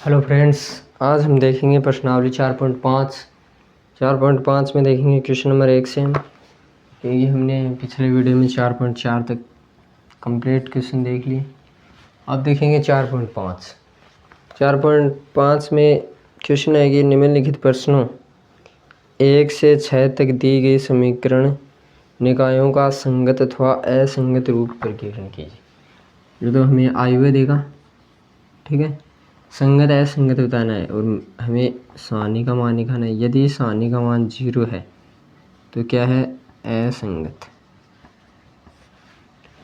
Hello friends, आज हम देखेंगे प्रश्नावली 4.5 में देखेंगे क्वेश्चन नंबर 1 से हम, क्योंकि हमने पिछले वीडियो में 4.4 तक कंप्लीट क्वेश्चन देख लिए। अब देखेंगे 4.5 में क्वेश्चन है कि निम्नलिखित प्रश्नों 1 से 6 तक दी गई समीकरण निकायों का संगत अथवा असंगत रूप वर्गीकरण कीजिए। जो तो हमें आयु हुए देगा, ठीक है, संगत असंगत बताना है और हमें सानी का मान निकालना है। यदि सानी का मान 0 है तो क्या है, असंगत।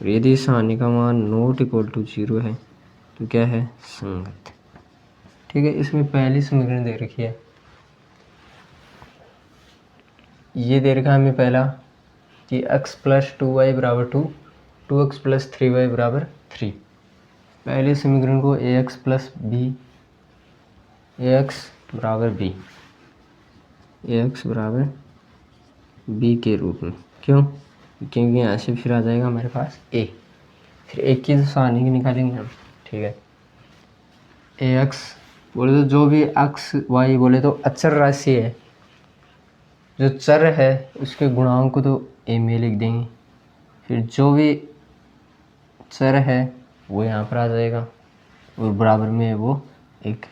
और यदि सानी का मान नॉट इक्वल टू 0 है तो क्या है, संगत। ठीक है, इसमें पहली समीकरण दे रखी है, ये दे रखा है हमें पहला कि x + 2y = 2, 2x + 3y = 3। पहले समीकरण को ax + b b के रूप में, क्यों, क्योंकि यहाँ से फिर आ जाएगा हमारे पास a, फिर एक की तो सानी की निकालेंगे हम। ठीक है, ax बोले तो जो भी x y बोले तो अचर राशि है, जो चर है उसके गुणांक को तो a में लिख देंगे, फिर जो भी चर है वो यहाँ पर आ जाएगा और बराबर में वो एक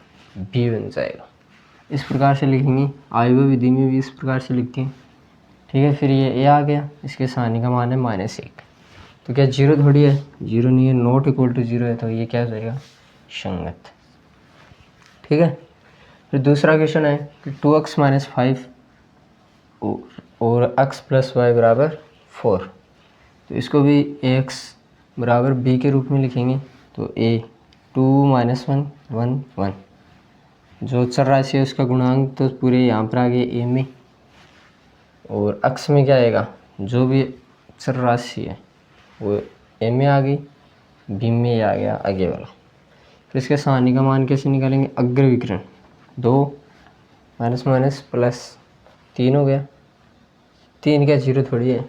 b बन जाएगा। इस प्रकार से लिखेंगे, आयु विधि में भी इस प्रकार से लिखते हैं। ठीक है, फिर ये a आ गया, इसके सानी का मान है -1, तो क्या 0 थोड़ी है, 0 नहीं है, नॉट इक्वल टू 0 है, तो ये क्या हो जाएगा, संगत। ठीक है, फिर दूसरा क्वेश्चन है कि 2x - 5 और x + y = 4, तो इसको भी ax = b के रूप में लिखेंगे। तो a 2 - 1 1 1, जो चर राशि है उसका गुणांक तो पूरे यहाँ पर आ गए a में, और x में क्या आएगा, जो भी चर राशि है वो a में आ गई, b में आ गया आगे वाला। फिर इसके सानी का मान कैसे निकालेंगे, अग्र विकर्ण, 2 - +3 हो गया, 3 क्या 0 थोड़ी है,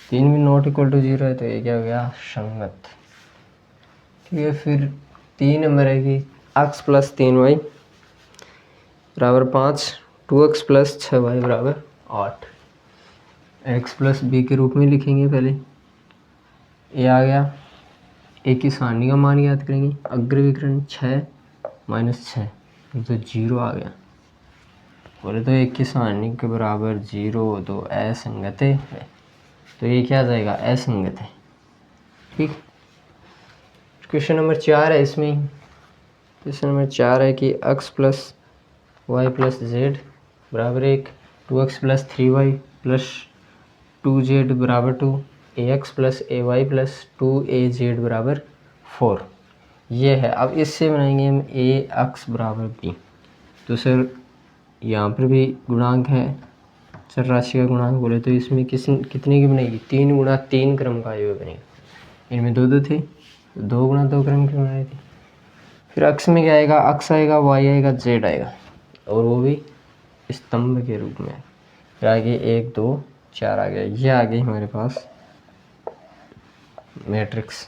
3 भी नॉट इक्वल टू 0 है, तो ये क्या हो गया, संगत। ठीक है, फिर 3 नंबर है कि x + 3y = 5, 2x + 6y = 8, x + b के रूप में लिखेंगे। पहले ये आ गया, एक की सानी का मान याद करेंगे, अग्र विकर्ण 6 - 6 तो 0 आ गया, बोले तो एक की सानी के बराबर 0 तो असंगत है, तो ये क्या आ जाएगा, असंगत है। ठीक, क्वेश्चन नंबर 4 है, इसमें क्वेश्चन नंबर 4 है कि x + y + z = 1, 2x + 3y + 2z = 2, ax + ay + 2az = 4, ये है। अब इससे बनाएंगे हम ax = b, तो सर यहाँ पर भी गुणांक है, चर राशि का गुणांक बोले तो इसमें कितने की बनेगी, 3 × 3 क्रम का अवयव बनेगा। इनमें दो थे, 2 × 2 क्रम की बनाई थी। फिर अक्ष में क्या आएगा, अक्ष आएगा, y आएगा, z आएगा, और वो भी स्तंभ के रूप में। फिर आगे 1 2 4 आ गया, ये आ गई हमारे पास मैट्रिक्स।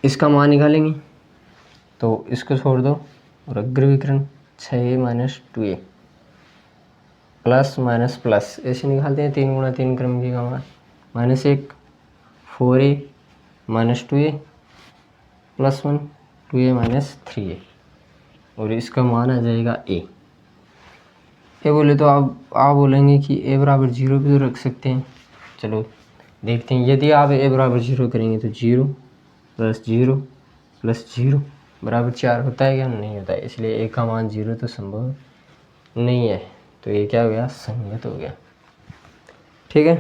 इसका मान निकालेंगे तो इसको छोड़ दो, और अग्र विकर्ण 6a - 2a प्लस ऐसे निकालते हैं, 3 × 3 क्रम की का मान, -1 4a - 2a + 1 2a - 3a, और इसका मान आ जाएगा a। ये बोले तो आप बोलेंगे कि a = 0 भी तो रख सकते हैं। चलो देखते हैं, यदि आप a = 0 करेंगे तो 0 + 0 + 0 = 4 होता है क्या, नहीं होता है, इसलिए a का मान 0 तो संभव नहीं है, तो ये क्या हो गया, संगत हो गया। ठीक है,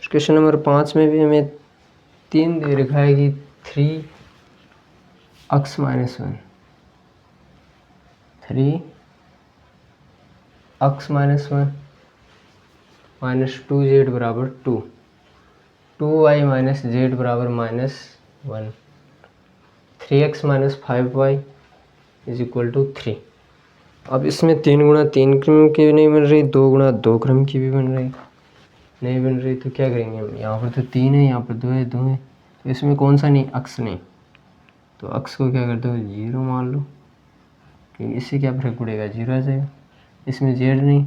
क्वेश्चन नंबर 5 में भी हमें 3 दे रखा है कि 3x - 1 3x - 1 - 2z = 2, 2y - z = -1, 3x - 5y = 3। अब इसमें 3 × 3 क्रम की भी नहीं बन रही, 2 × 2 क्रम की भी नहीं बन रही, तो क्या करेंगे हम, यहाँ पर तो 3 है, यहाँ पर 2 है, 2 है, तो इसमें कौन सा नहीं, अक्ष नहीं, तो अक्स को क्या कर दो 0 मान लो, कि इससे क्या फर्क पड़ेगा, 0 आ जाएगा। इसमें जेड नहीं,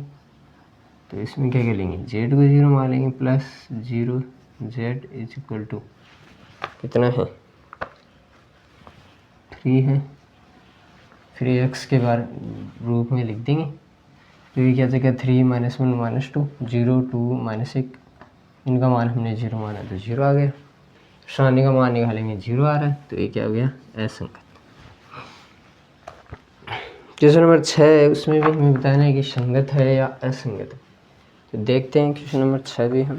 तो इसमें क्या कर लेंगे, जेड को 0 मान लेंगे, plus 0 Z is equal to कितना है 3 है। फिर एक्स के बार रूप में लिख देंगे, तो ये क्या जाएगा 3 -1 -2 0 2 -1, इनका मान हमने 0 माना तो 0 आ गया। सानी का मान निकालेंगे 0 आ रहा है, तो ये क्या हो गया असंगत। क्वेश्चन नंबर 6 है, उसमें भी हमें बताना है कि संगत है या असंगत है। तो देखते हैं क्वेश्चन नंबर 6 भी हम।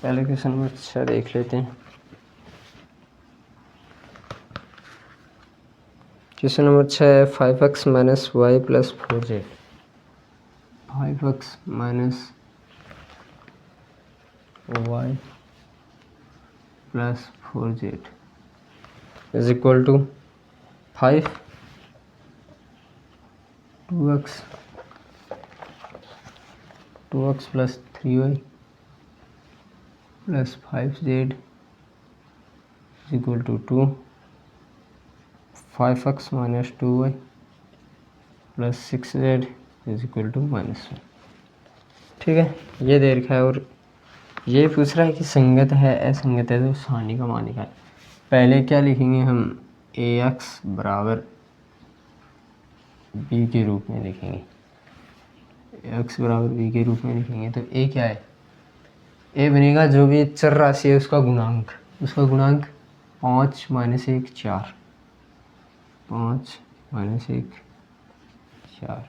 पहले क्वेश्चन नंबर 6 देख लेते हैं। क्वेश्चन नंबर 6 है 5x - y + 4z। 5x - y + 4z is equal to 5 2x + 3y + 5z is equal to 2 5x - 2y + 6z is equal to -1। ठीक है, ये दे रखा है और ये पूछ रहा है कि संगत है असंगत है, तो सानी का मान निकाल। पहले क्या लिखेंगे हम, ax बराबर b के रूप में लिखेंगे, x बराबर b के रूप में लिखेंगे। तो a क्या है, a बनेगा जो भी चर राशि है उसका गुणांक 5 - 1 4, 5 - 1 4,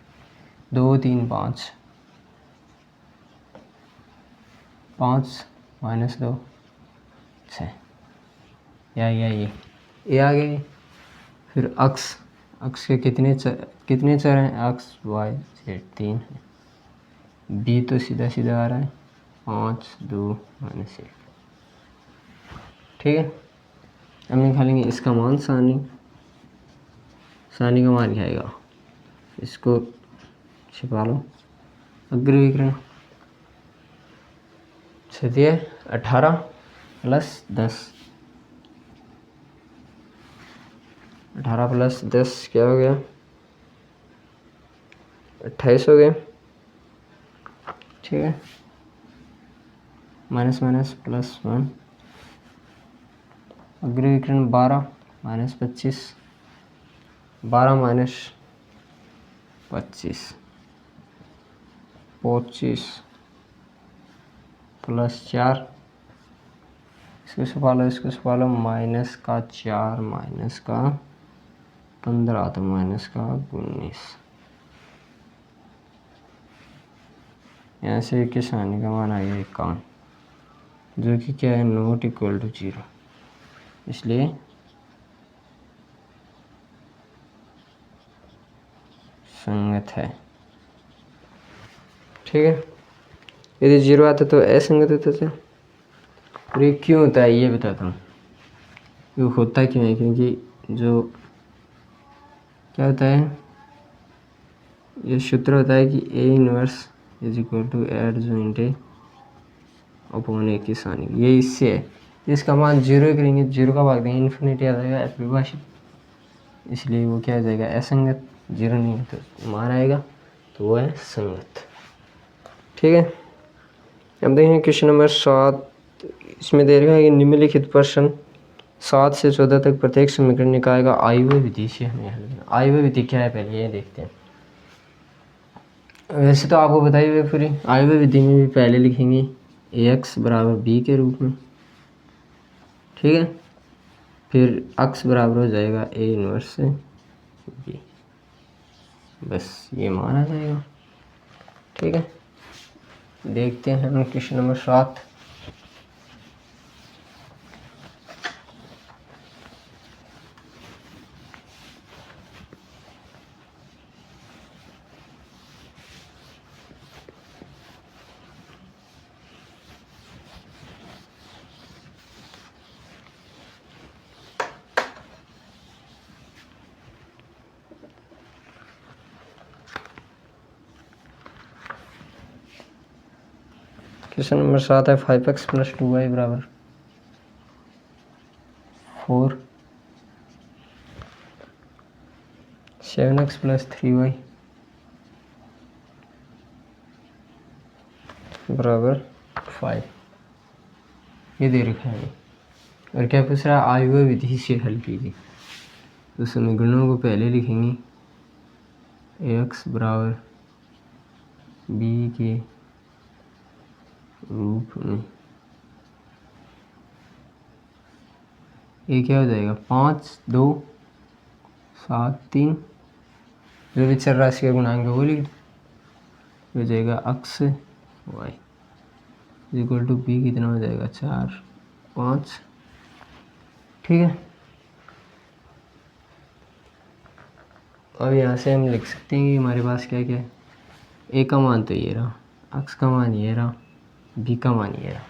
2 3 5, 5 - 2 6, या ये आ गई। फिर अक्स के कितने चर हैं, x y z 3 है। b तो सीधा सीधा आ रहा है 5 2 -1। ठीक है, अब निकालेंगे इसका मान, सानी का मान क्या आएगा, इसको छिपा लो। अग्रविकरण क्षैतिज 18 + 10, 18 + 10 क्या हो गया 28 हो गया। ठीक है, माइनस +1, अग्रविकरण 12 - 25, 12 - 25 25 + 4, इसको छुपा लो -4 -15 तो -19, यहाँ से किसानी का मान आ गया 51, जो कि क्या है नॉट इक्वल टू 0, इसलिए संगत है। ठीक है, यदि 0 आता तो असंगत होता था। और ये क्यों होता है ये बताता हूँ, ये होता क्यों है, क्योंकि जो क्या होता है, ये सूत्र होता है कि A 1 is equal to adjoint A upon A की सानी, ये इससे है। इसका मान 0 करेंगे, 0 का भाग देंगे इन्फिनिटी आ जाएगा अविभाज्य, इसलिए वो क्या आ जाएगा असंगत। 0 नहीं है तो मान आएगा, तो वो है संगत। ठीक है, अब देखें क्वेश्चन नंबर 7। इसमें दे रखा है कि निम्नलिखित प्रश्न 7 से 14 तक प्रत्येक समीकरण निकाय का आयव्य विधि से हमें हल करना। आयव्य विधि क्या है पहले ये देखते हैं। वैसे तो आपको बताई हुई पूरी आयव्य विधि में भी पहले लिखेंगे ax बराबर b के रूप में। ठीक है, फिर x बराबर हो जाएगा a इनवर्स से b, बस ये मान आ जाएगा। ठीक है, देखते हैं हम क्वेश्चन नंबर 7। क्वेश्चन नंबर 7 है 5x प्लस 2y बराबर 4, 7x प्लस 3y बराबर 5, ये दे रखा है। और क्या पूछ रहा है, आई हुए विधि से हल कीजिए। तो समीकरणों को पहले लिखेंगे ax बराबर b के रूप में। ये क्या हो जाएगा, 5 2 7 3, जो भी चर राशि का गुणांक है वो लिख दो। हो जाएगा अक्स y इक्वल टू बी कितना हो जाएगा 4 5। ठीक है, अब यहाँ से हम लिख सकते हैं कि हमारे पास क्या क्या है। ए का मान तो ये रहा, अक्स का मान ये रहा, बी का मान ये रहा।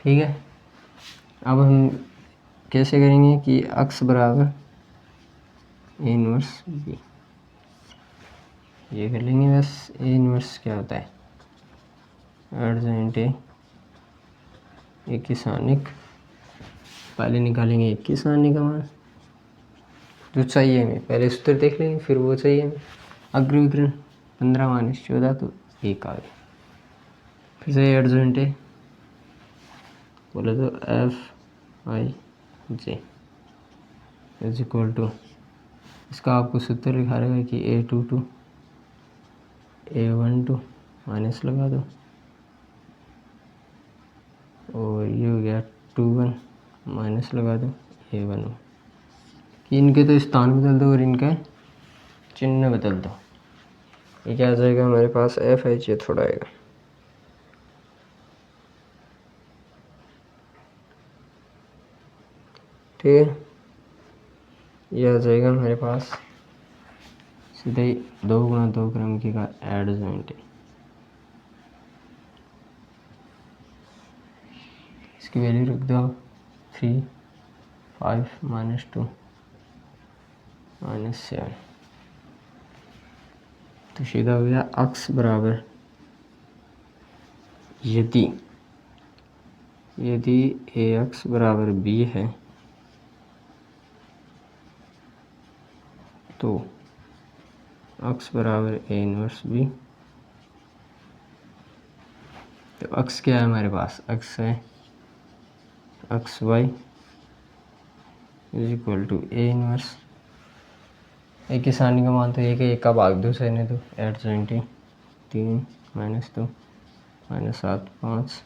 ठीक है, अब हम कैसे करेंगे कि अक्स बराबर ए इनवर्स बी, ये कर लेंगे बस। ए इनवर्स क्या होता है, एडजेंट ए की सानिक, पहले निकालेंगे ए की सानिक का मान जो चाहिए हमें, पहले सूत्र देख लेंगे फिर वो चाहिए हमें। अग्रविकरण 15 माइनस 14 तो 1 आ गया। फिर से एडजेंट ए बोले तो F I J is equal to, इसका आपको सूत्र लिखा रहेगा कि A22 A12 माइनस लगा दो, और ये हो गया 21 माइनस लगा दो A1 कि इनके तो स्थान बदल दो और इनका चिन्ह बदल दो। ये क्या आ जाएगा हमारे पास, एफ एच ये थोड़ा आएगा। ठीक है, ये आ जाएगा हमारे पास सीधे ही 2 गुणा 2 क्रम का एडजेंट है। इसकी वैल्यू रख दो 3 5 माइनस 2 माइनस 7, तो सीधा हो गया अक्स बराबर यदि ए एक्स बराबर बी है तो अक्स बराबर ए इनवर्स बी। तो अक्स क्या है हमारे पास, अक्स है अक्स y is equal to A inverse, a की सानी का मान तो एक का भाग दो सहने दो, एडजेंटी 3 माइनस 2 माइनस 7 5,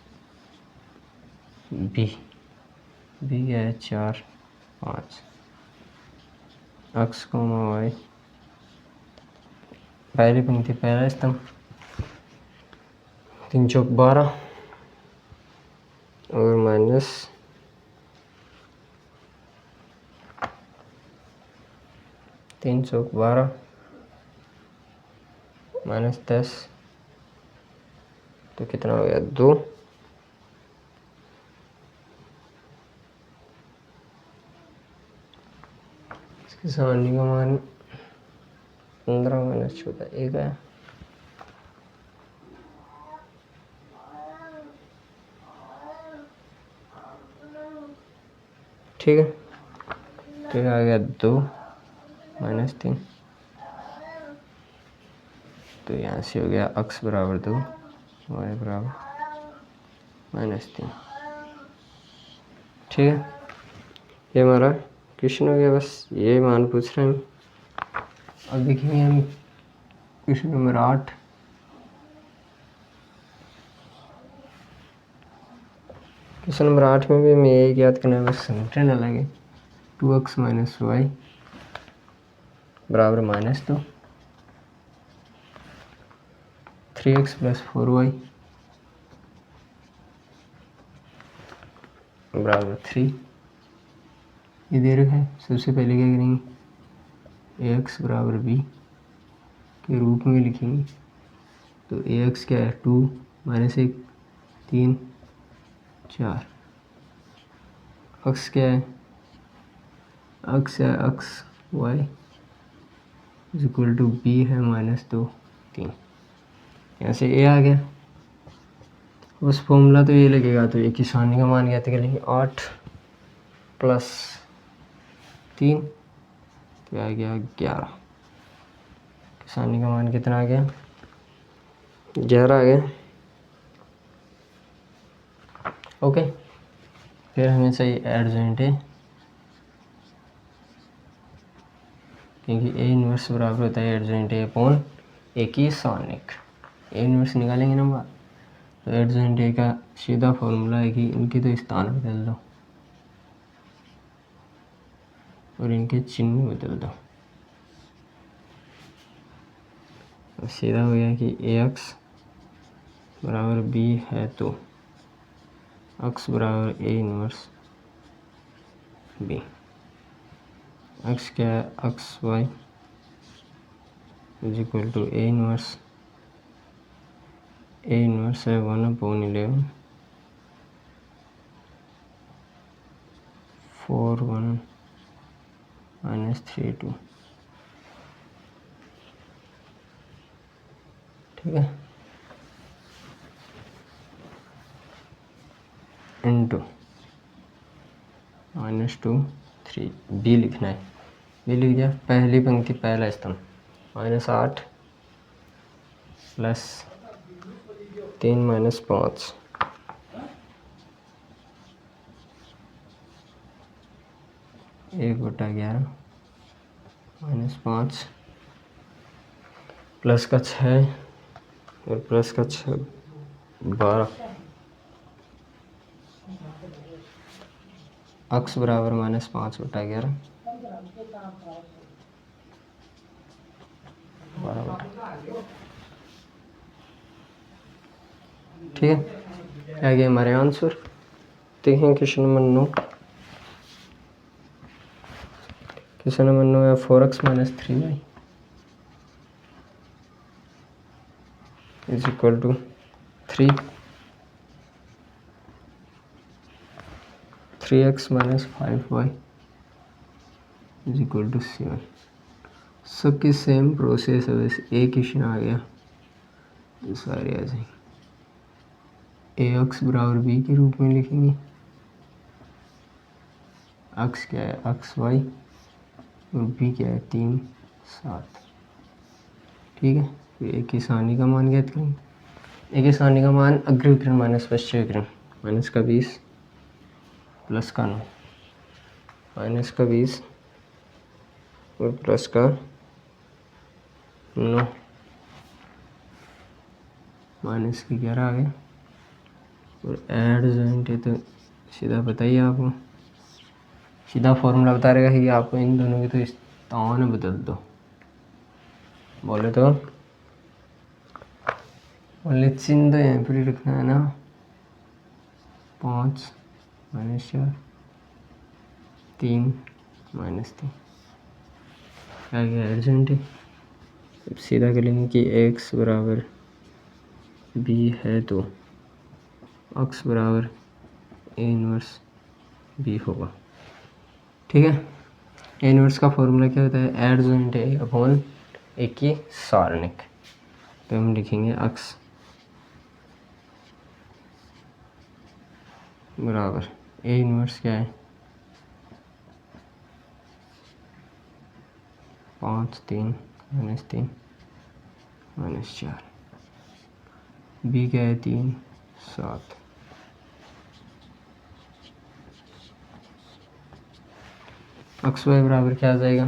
बी है 4 5, अक्स कोमा वाई पहली पंक्ति पहला स्तंभ 3 चौक 12 और माइनस 3 चौक 12 माइनस 10, तो कितना हो गया 2। इसके सामने का मान 15 माइनस 14 1 है। ठीक है, तो आ गया 2 माइनस 3, तो यहाँ से हो गया अक्स बराबर 2 वाई बराबर माइनस 3। ठीक है, ये हमारा क्वेश्चन हो गया, बस ये मान पूछ रहे हैं। अब देखेंगे हम क्वेश्चन नंबर 8। क्वेश्चन नंबर 8 में भी हमें ये याद करना है, बस समीकरण अलग है। 2x माइनस वाई बराबर माइनस 2, 3x प्लस 4y बराबर 3, ये दे रखा है। सबसे पहले क्या करेंगे, ax बराबर b के रूप में लिखेंगे। तो ax क्या है 2 माइनस 1 3 4, अक्स क्या है, अक्स है अक्स y is equal to b है माइनस 2 3, यहाँ से ए आ गया। बस फॉर्मूला तो ये लगेगा, तो एक किसानी का मान ज्ञात करेंगे 8 + 3 तो आ गया 11। किसानी का मान कितना आ गया? 11 आ गया। ओके, फिर हमें चाहिए एडजॉइंट है, क्योंकि ए इनवर्स बराबर होता है एडजॉइंट ए अपॉन ए की सानिक। ए इनवर्स निकालेंगे ना बात, तो एडजॉइंट ए का सीधा फॉर्मूला है कि इनके तो स्थान बदल दो और इनके चिन्ह बदल दो, तो सीधा हो गया कि ए एक्स बराबर बी है तो एक्स बराबर ए इनवर्स बी। एक्स क्या है? X Y is equal to A inverse है 1/11 4 1 -3 2। ठीक है, इंटू -2 3 बी लिखना है। बी लिख दिया, पहली पंक्ति पहला स्तंभ -8 + 3 - 5 1/11 -5 प्लस का 6 और प्लस का 6 12। एक्स बराबर -5/11 12। ठीक है, आ गया हमारे आंसर। देखें क्वेश्चन नंबर 9। क्वेश्चन नंबर 9 है 4x - 3y is equal to 3 3x - 5y is equal to 7। सबकी सेम प्रोसेस है, वैसे एक क्वेश्चन आ गया तो सारे आ जाएंगे। ए एक्स बराबर बी के रूप में लिखेंगे। एक्स क्या है? एक्स वाई और बी क्या है? 3 7। ठीक है, फिर एक किसानी का मान ज्ञात करेंगे। एक किसानी का मान अग्र विकर्ण माइनस पश्चिम विकर्ण माइनस का 20 प्लस का 9 माइनस का 20 और प्लस का 9 माइनस की 11 आ गया। और एडजॉइंट है तो सीधा बताइए, आपको सीधा फॉर्मूला बता रहेगा कि आपको इन दोनों की तो स्थान बदल दो। बोले तो बोले चिन्ह तो यहाँ पर ही रखना है ना, 5 - 4 3 - 3 आ गया एडजॉइंट है। अब सीधा कर लेंगे कि एक्स बराबर बी है तो एक्स बराबर ए इनवर्स बी होगा। ठीक है, ए इनवर्स का फॉर्मूला क्या होता है? एडजॉइंट ए अपॉन ए की सारणिक। तो हम लिखेंगे एक्स बराबर ए इनवर्स क्या है? 5 3 - 3 -4। बी क्या है? 3 7। एक्स वाई बराबर क्या आ जाएगा?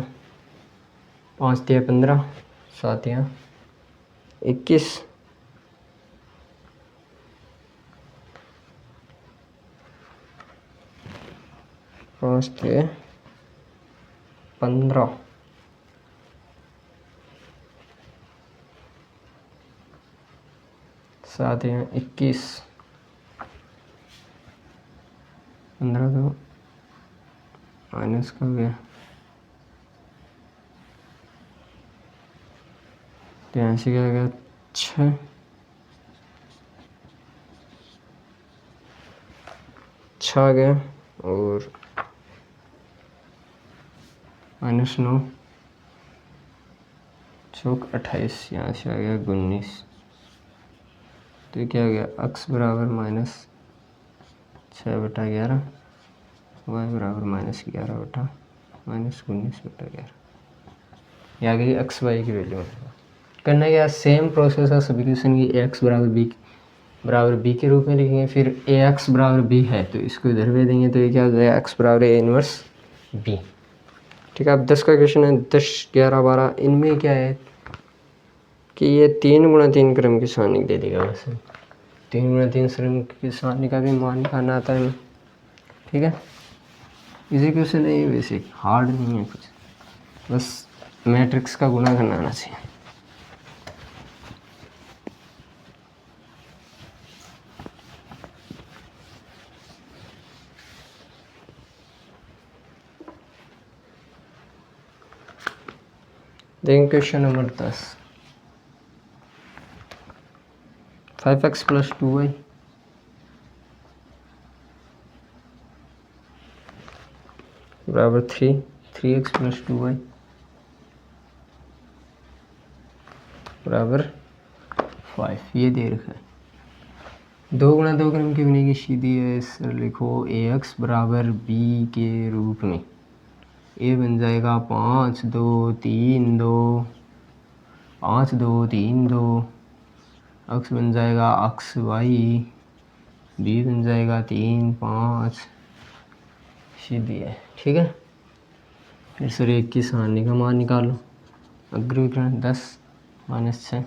5 × 15 7 × 21 5 × 15 7 × 21 15 तो माइनस का हो गया, तो यहाँ से क्या आ गया? 6 आ गया और -9 चौक 28, यहाँ से आ गया 19। तो ये क्या हो गया, x बराबर -6/11, y बराबर -11/-19/11। ये आ गई एक्स वाई की वैल्यू। करना क्या, सेम प्रोसेस है सब्स्टिट्यूशन की। एक्स बराबर बी के रूप में लिखेंगे, फिर ए एक्स बराबर बी है तो इसको इधर भेज देंगे, तो ये क्या हो जाएगा, एक्स बराबर ए इनवर्स बी। ठीक है, अब 10 का क्वेश्चन है, 10, 11, 12। इनमें क्या है कि ये 3 × 3 क्रम की सारणी दे देगा। वैसे 3 × 3 क्रम की सारणी का भी मान निकालना आता है। ठीक है, इजी क्वेश्चन है ये, वैसे हार्ड नहीं है कुछ, बस मैट्रिक्स का गुणा करना आना चाहिए। देखें क्वेश्चन नंबर 10, 5x + 2y बराबर 3, 3x + 2y बराबर 5, ये दे रखा है। 2 × 2 क्रम की बनेगी सीधी है, सर लिखो ax बराबर b के रूप में। ए बन जाएगा 5 2 3 2, 5 2 3 2। x बन जाएगा x y, b बन जाएगा 3 5, सीधी है। ठीक है, फिर सर एक की सारणी का मान निकालो। अग्रविकर्ण 10 -6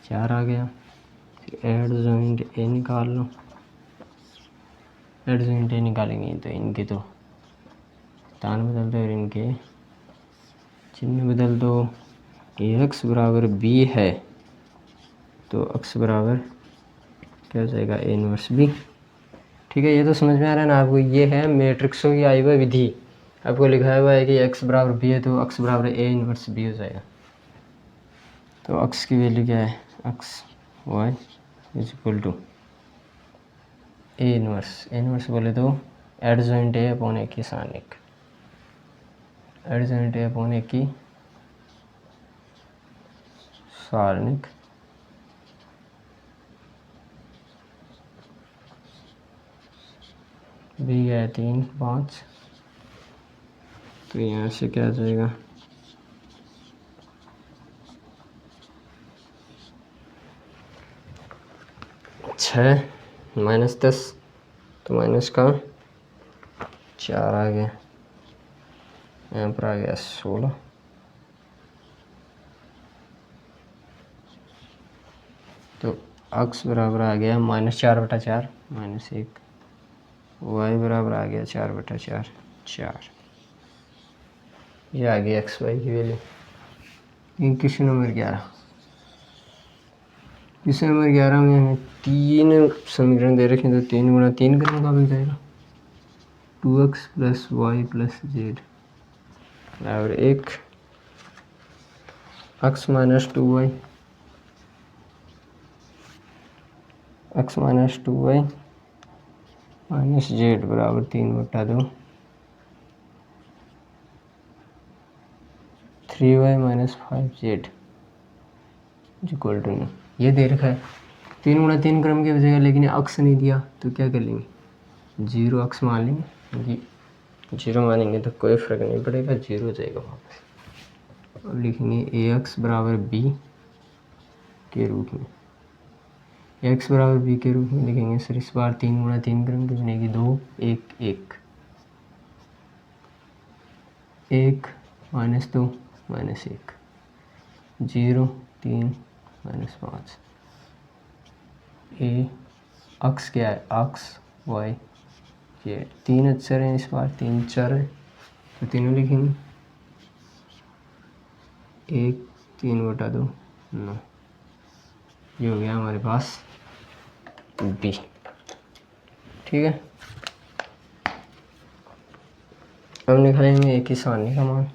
4 आ गया। फिर एडजॉइंट ए निकाल लो। एडजॉइंट ए निकालेंगे तो इनके तो स्थान बदल दो और इनके चिन्ह बदल दो। ए एक्स बराबर बी है तो एक्स बराबर क्या हो जाएगा, ए इनवर्स बी। ठीक है, ये तो समझ में आ रहा है ना आपको। ये है मैट्रिक्सों की आई हुई विधि। आपको लिखा हुआ है कि एक्स बराबर बी है तो एक्स बराबर ए इनवर्स बी हो जाएगा। तो एक्स की वैल्यू क्या है, X Y = A inverse. A inverse बोले तो एडजॉइंट ए अपॉन ए की सारणिक, एडजॉइंट ए अपॉन ए की सारणिक बी है 3 5, तो यहाँ से क्या आ जाएगा, 6 -10, तो माइनस का 4 आ गया, यहाँ पर आ गया 16। तो x बराबर आ गया -4/4 -1, y बराबर आ गया 4/4 4। ये आ गई एक्स वाई की value. Question number 11, question number 11 में हमें 3 समीकरण दे रखे हैं, तो 3 × 3 क्रम का बन जाएगा। 2x + y + z बराबर 1, x - 2y, x - 2y - z बराबर 3/2, 3y - 5z = 9। ये दे रखा है 3 × 3 क्रम की बचेगा, लेकिन अक्स नहीं दिया तो क्या कर लेंगे, 0 अक्स मान लेंगे, क्योंकि 0 मानेंगे तो कोई फर्क नहीं पड़ेगा, 0 हो जाएगा वापस। अब लिखेंगे ए एक्स बराबर बी के रूप में। एक्स बराबर बी के रूप में लिखेंगे सर, इस बार 3 × 3 क्रम की बनेगी 2 1 1 1 -2 -1 0 3 -5। ए अक्स क्या है, अक्स वाई जेड, 3 अक्षर हैं इस बार, 3 4 है तो तीनों लिखेंगे। 1 3/2 9, ये हो गया हमारे पास बी। ठीक है, अब निकालेंगे एक की सारणी का मान।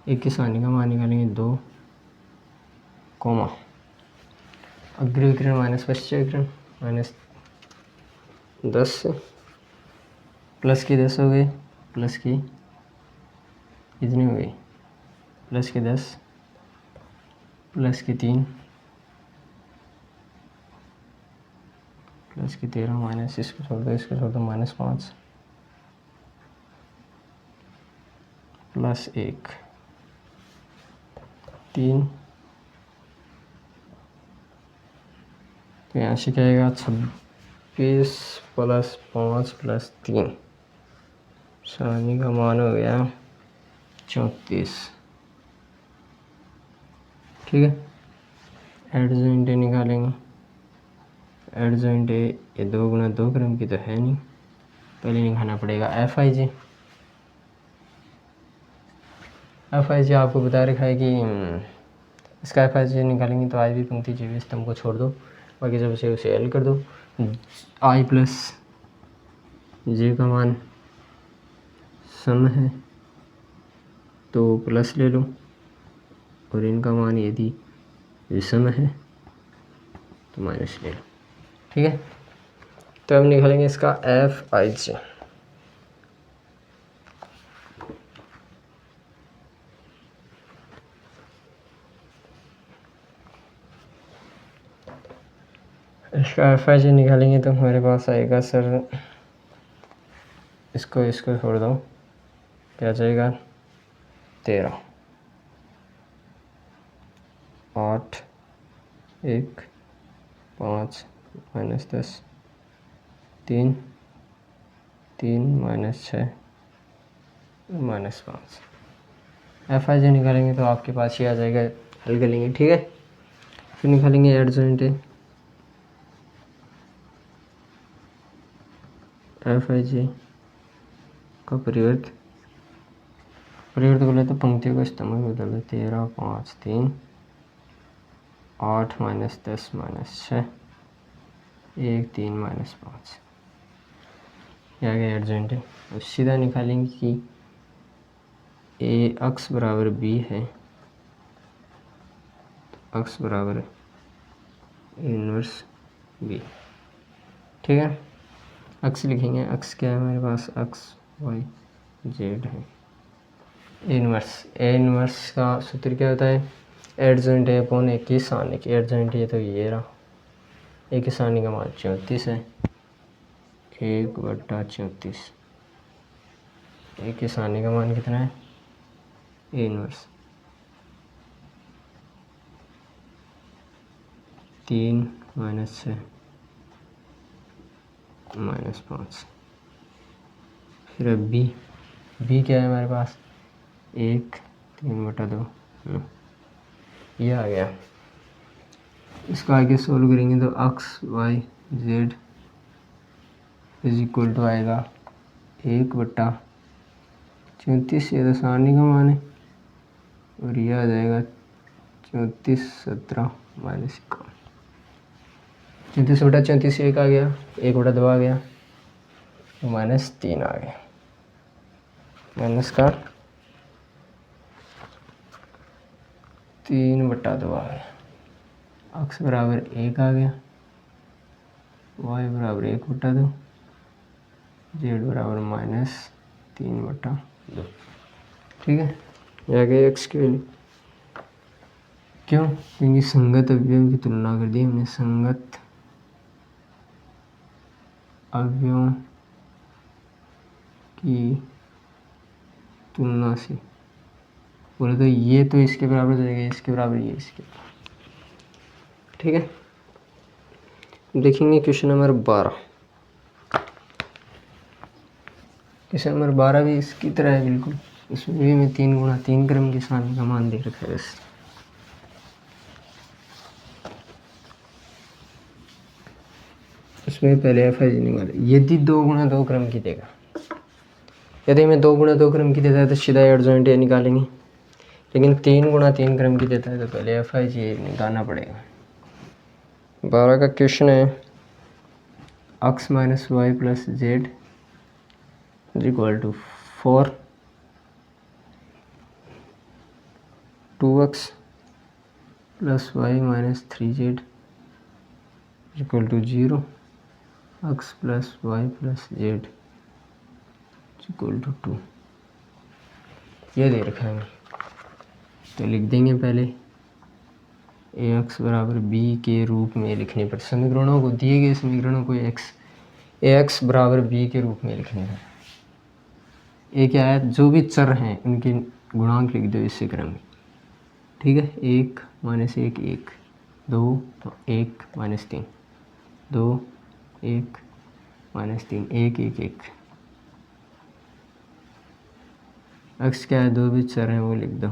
एक की सारणी का मान निकालेंगे 2, अग्रविकर्ण - पश्चविकर्ण -10 प्लस की 10 हो गए, प्लस की कितनी हो गई, प्लस की 10 प्लस की 3 इसकी 13 माइनस इसको छोड़ दो -5 +1 3, तो यहाँ से क्या आएगा 26 + 5 + 3, सानी का मान हो गया 34। ठीक है, एडजॉइंट निकालेंगे। एडजॉइंट ये 2 × 2 क्रम की तो है नहीं, पहले निकालना पड़ेगा FIJ। FIJ आपको बता रखा है कि इसका FIJ निकालेंगे तो आई भी पंक्ति जी भी स्तंभ को छोड़ दो, बाकी जब उसे एल कर दो। I + J का मान सम है तो प्लस ले लो, और इनका मान यदि विषम है तो माइनस ले लो। ठीक है, तो हम निकालेंगे इसका FIJ। इसका FIJ निकालेंगे तो हमारे पास आएगा सर, इसको छोड़ दो, क्या जाएगा 13 8 1 5 -10 3 3 -6 -5। FIJ निकालेंगे तो आपके पास ही आ जाएगा, हल कर लेंगे। ठीक है, फिर निकालेंगे एडजॉइंट FIJ का परिवर्त बोले तो पंक्तियों का स्तंभ बदल दो। 13 5 3 8 -10 -6 1 3 -5, ये आ गया एडजॉइंट। अब सीधा निकालेंगे कि A अक्स बराबर B है, तो अक्स बराबर इनवर्स B। ठीक है, अक्स लिखेंगे, अक्स क्या है हमारे पास, अक्स Y Z है। इनवर्स का सूत्र क्या होता है, एडजॉइंट है अपॉन एक की सानी की। एडजॉइंट ये तो ये रहा, एक की सानी का मान 34 है, 1/34। एक की सानी का मान कितना है, इनवर्स 3 -6 -5। फिर अब बी क्या है हमारे पास, 1 3/2, ये आ गया। इसको आगे सोल्व करेंगे तो अक्स Y Z = आएगा 1/34, ये तो सारणी का मान है, और ये आ जाएगा 34 17 -51। 34/34 1 आ गया, 1/2 आ गया, तो -3 आ गया, माइनस का 3/2 आ गया। अक्स बराबर 1 आ गया, Y बराबर 1/2, Z बराबर -3/2। ठीक है, ये आ गया एक्स की वैल्यू। क्यों, क्योंकि संगत अवयव की तुलना कर दी हमने, संगत अवयवों की तुलना से। बोले तो ये तो इसके बराबर हो जाएगा, इसके बराबर ये इसके। ठीक है, देखेंगे क्वेश्चन नंबर 12। क्वेश्चन नंबर 12 भी इसकी तरह है बिल्कुल, इसमें भी मैं 3 × 3 क्रम की सारणी का मान दे रखा है बस। इसमें पहले FIJ निकाले, यदि 2 × 2 क्रम की देगा, यदि मैं 2 × 2 क्रम की देता है तो सीधा एडजॉइंट ये निकालेंगे, लेकिन 3 × 3 क्रम की देता है तो पहले FIJ निकालना पड़ेगा। 12 का क्वेश्चन है, x - y + z = 4, 2x + y - 3z = 0, x + y + z = 2। ये दे रखा है, तो लिख देंगे पहले ए एक्स बराबर बी के रूप में लिखने पर, समीकरणों को, दिए गए समीकरणों को ए एक्स बराबर बी के रूप में लिखने पर, ये क्या है, जो भी चर हैं उनके गुणांक लिख दो इसी क्रम में, ठीक है। 1 - 1 1, 2 तो 1 - 3, 2 1 - 3 1 1 1। एक्स क्या है, दो भी चर हैं वो लिख दो,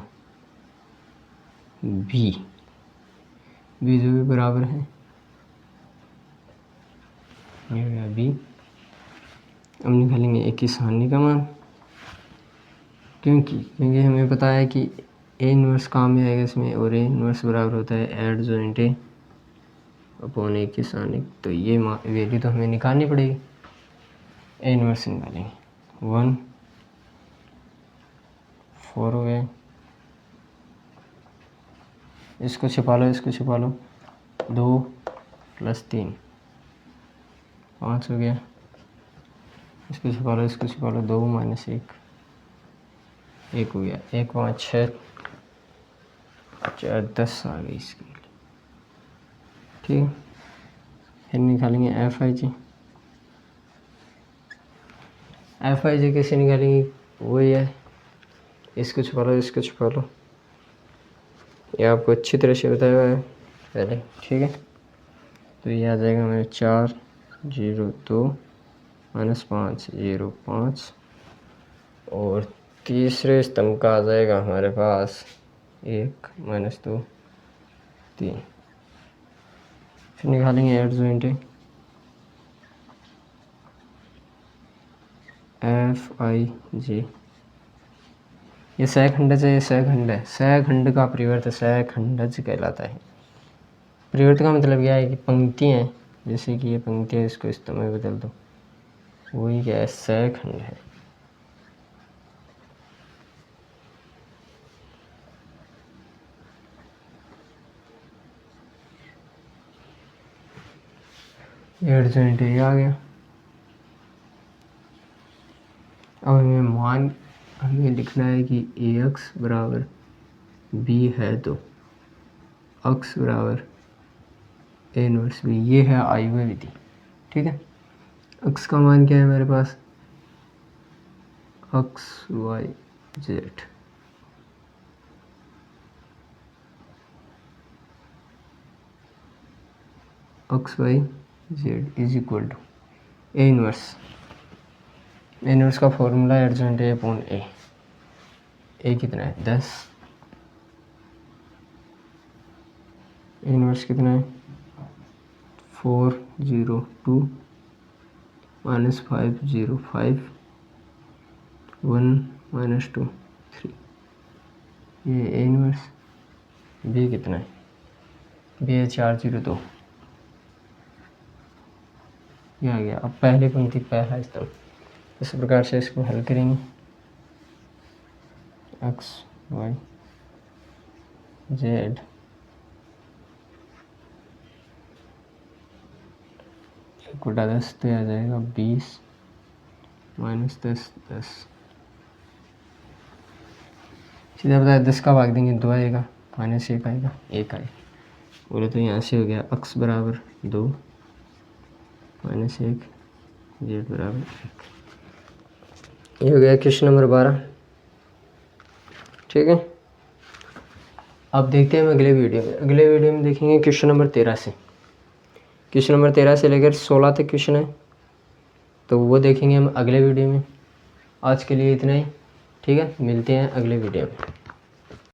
बी जो भी बराबर है, ये हो गया बी। अब निकालेंगे ए की सारणी का मान, क्योंकि हमें पता है कि ए इनवर्स काम में आएगा इसमें, और ए इनवर्स बराबर होता है एड जॉइंट ए अपॉन ए की सारणी। तो ये वैल्यू तो हमें निकालनी पड़ेगी, ए इनवर्स निकालेंगे। 1 4 हो गए, इसको छिपा लो, इसको छिपा लो, 2 + 3 5 हो गया, इसको छिपा लो, इसको छिपा लो, 2 - 1 1 हो गया, 1 5 6 4 10 आ गई इसके लिए, ठीक है। फिर निकालेंगे एफ आई जी कैसे निकालेंगे, वही है, इसको छुपा लो, इसको छुपा लो, ये आपको अच्छी तरह से बताया हुआ है पहले, ठीक है। तो ये आ जाएगा हमें 4 0 2 -5 0 5, और तीसरे स्तंभ का आ जाएगा हमारे पास 1 - 2 3। फिर निकालेंगे एड जॉइंट एफ आई जी, ये सहखंडज है, ये सहखंड है, सहखंड का परिवर्त सहखंडज कहलाता है। परिवर्त का मतलब क्या है कि पंक्तियाँ हैं, जैसे कि ये पंक्ति है, इसको स्तंभ में बदल दो, वही क्या है, सहखंड है। एड जॉइंट ये आ गया। अब हमें लिखना है कि ए एक्स बराबर बी है, तो एक्स बराबर ए इनवर्स बी, ये है आई वे विधि, ठीक है। एक्स का मान क्या है हमारे पास, x y z, x y z is equal to A inverse. A inverse का formula adjoint A upon A कितना है 10, ए इनवर्स कितना है 4 0 2 -5 0 5 1 -2 3। ये ए इनवर्स, बी कितना है, बी है 4 0 2, ये आ गया। अब पहली पंक्ति पहला स्तंभ, इस प्रकार से इसको हल करेंगे, एक्स वाई जेड कोटा 10, तो आ जाएगा 20 -10 10, सीधा बताया 10 का भाग देंगे 2 आएगा, -1 आएगा 1 आएगा, बोले तो यहाँ से हो गया एक्स बराबर 2 -1 जेड बराबर 1। ये हो गया क्वेश्चन नंबर 12, ठीक है। अब देखते हैं हम अगले वीडियो में देखेंगे क्वेश्चन नंबर 13 से, क्वेश्चन नंबर 13 से लेकर 16 तक क्वेश्चन है, तो वो देखेंगे हम अगले वीडियो में। आज के लिए इतना ही, ठीक है, मिलते हैं अगले वीडियो में।